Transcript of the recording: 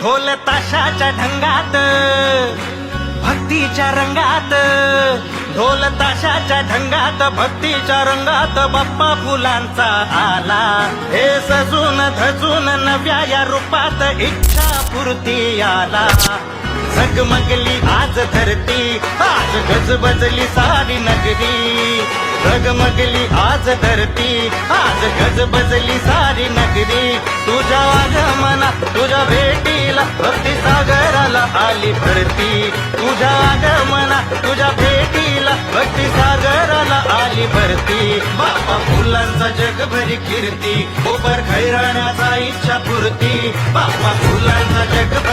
ढोल ताशाच्या ढंगात भक्तीच्या रंगात, ढोल ताशाच्या ढंगात भक्तीच्या रंगात बाप्पा फुलांचा आला. हे सजून धजून नव्या या रूपात इच्छा पूर्ती आला. झगमगली आज धरती, आज गजबजली सारी नगरी. झगमगली आज धरती, आज गजबजली सारी नगरी. तुझ्या आगमना तुझ्या भेटीला भक्ती सागराला आली भरती. तुझ्या आगमना तुझ्या भेटीला भक्ती सागराला आली भरती. बाप्पा फुलांचा जगभरी कीर्ती, गोबर खैराण्याचा इच्छा पूर्ती. बाप्पा फुलांचा जग